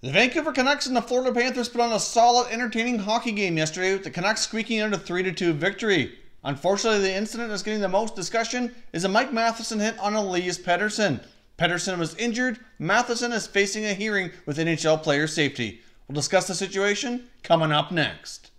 The Vancouver Canucks and the Florida Panthers put on a solid, entertaining hockey game yesterday, with the Canucks squeaking out a 3-2 victory. Unfortunately, the incident that's getting the most discussion is a Mike Matheson hit on Elias Pettersson. Pettersson was injured. Matheson is facing a hearing with NHL Player Safety. We'll discuss the situation coming up next.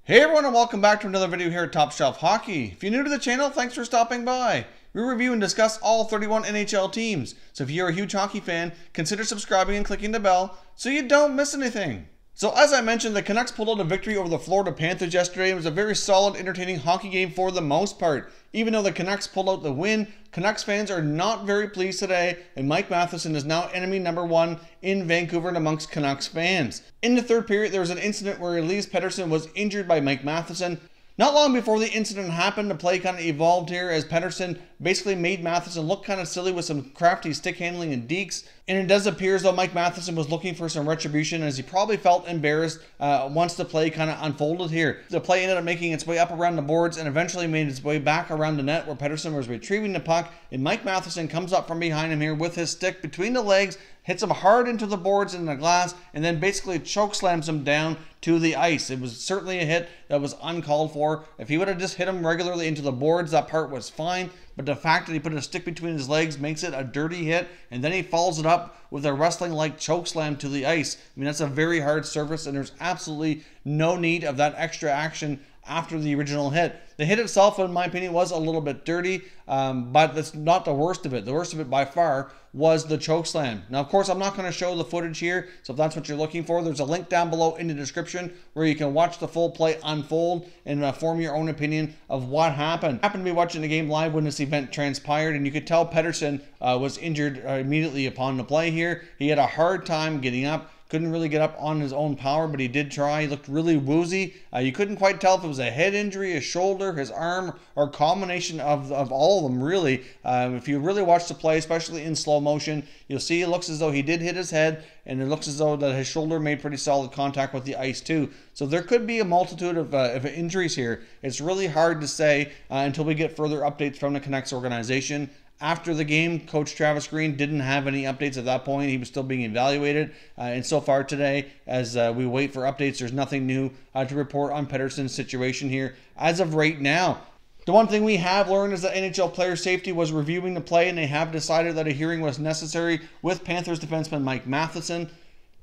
Hey everyone, and welcome back to another video here at Top Shelf Hockey. If you're new to the channel, thanks for stopping by. We review and discuss all 31 NHL teams, so if you're a huge hockey fan, consider subscribing and clicking the bell so you don't miss anything. So as I mentioned, the Canucks pulled out a victory over the Florida Panthers yesterday. It was a very solid, entertaining hockey game for the most part. Even though the Canucks pulled out the win, Canucks fans are not very pleased today, and Mike Matheson is now enemy number one in Vancouver and amongst Canucks fans. In the third period, there was an incident where Elias Pettersson was injured by Mike Matheson. Not long before the incident happened, the play kind of evolved here as Pettersson basically made Matheson look kind of silly with some crafty stick handling and dekes. And it does appear as though Mike Matheson was looking for some retribution, as he probably felt embarrassed once the play kind of unfolded here. The play ended up making its way up around the boards and eventually made its way back around the net where Pettersson was retrieving the puck. And Mike Matheson comes up from behind him here with his stick between the legs, hits him hard into the boards and the glass, and then basically choke slams him down to the ice. It was certainly a hit that was uncalled for. If he would have just hit him regularly into the boards, that part was fine. But the fact that he put a stick between his legs makes it a dirty hit, and then he follows it up with a wrestling-like choke slam to the ice. I mean, that's a very hard surface, and there's absolutely no need of that extra action after the original hit. The hit itself, in my opinion, was a little bit dirty, but that's not the worst of it. The worst of it by far was the choke slam. Now, of course, I'm not going to show the footage here, so if that's what you're looking for, there's a link down below in the description where you can watch the full play unfold and form your own opinion of what happened. I happened to be watching the game live when this event transpired, and you could tell Pettersson was injured immediately upon the play here. He had a hard time getting up. Couldn't really get up on his own power, but he did try. He looked really woozy. You couldn't quite tell if it was a head injury, a shoulder, his arm, or a combination of all of them, really. If you really watch the play, especially in slow motion, you'll see it looks as though he did hit his head, and it looks as though that his shoulder made pretty solid contact with the ice too. So there could be a multitude of injuries here. It's really hard to say until we get further updates from the Canucks organization. After the game, Coach Travis Green didn't have any updates at that point. He was still being evaluated. And so far today, as we wait for updates, there's nothing new to report on Pettersson's situation here as of right now. The one thing we have learned is that NHL Player Safety was reviewing the play, and they have decided that a hearing was necessary with Panthers defenseman Mike Matheson.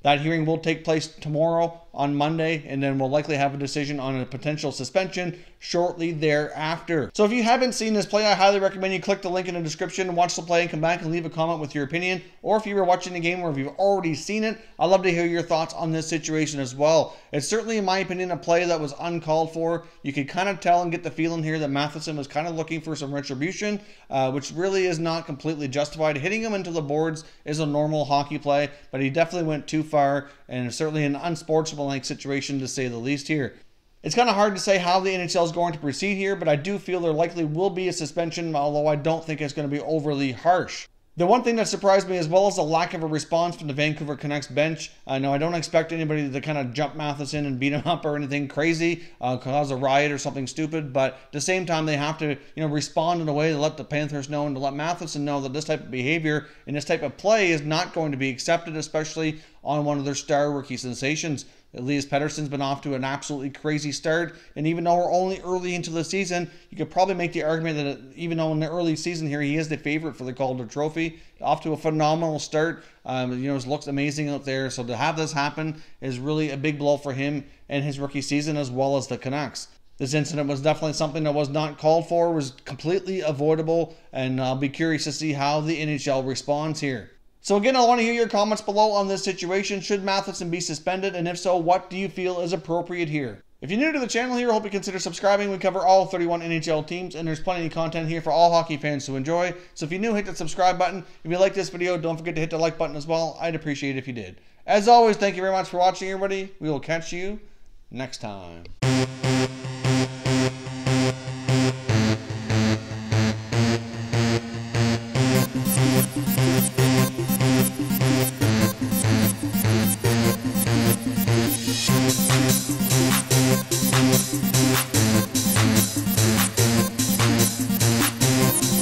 That hearing will take place tomorrow on Monday, and then we'll likely have a decision on a potential suspension shortly thereafter. So if you haven't seen this play, I highly recommend you click the link in the description and watch the play and come back and leave a comment with your opinion. Or if you were watching the game or if you've already seen it, I'd love to hear your thoughts on this situation as well. It's certainly, in my opinion, a play that was uncalled for. You could kind of tell and get the feeling here that Matheson was kind of looking for some retribution, which really is not completely justified. Hitting him into the boards is a normal hockey play, but he definitely went too far, and certainly an unsportsmanlike situation to say the least here. It's kind of hard to say how the NHL is going to proceed here, but I do feel there likely will be a suspension, although I don't think it's going to be overly harsh. The one thing that surprised me as well is the lack of a response from the Vancouver Canucks bench. Now, I don't expect anybody to kind of jump Matheson and beat him up or anything crazy, cause a riot or something stupid, but at the same time, they have to respond in a way to let the Panthers know and to let Matheson know that this type of behavior and this type of play is not going to be accepted, especially on one of their star rookie sensations. Elias Pettersson's been off to an absolutely crazy start, and even though we're only early into the season, you could probably make the argument that even though in the early season here, he is the favorite for the Calder Trophy. Off to a phenomenal start. It looks amazing out there, so to have this happen is really a big blow for him and his rookie season, as well as the Canucks. This incident was definitely something that was not called for, was completely avoidable, and I'll be curious to see how the NHL responds here. So again, I want to hear your comments below on this situation. Should Matheson be suspended? And if so, what do you feel is appropriate here? If you're new to the channel here, I hope you consider subscribing. We cover all 31 NHL teams, and there's plenty of content here for all hockey fans to enjoy. So if you're new, hit the subscribe button. If you like this video, don't forget to hit the like button as well. I'd appreciate it if you did. As always, thank you very much for watching, everybody. We will catch you next time.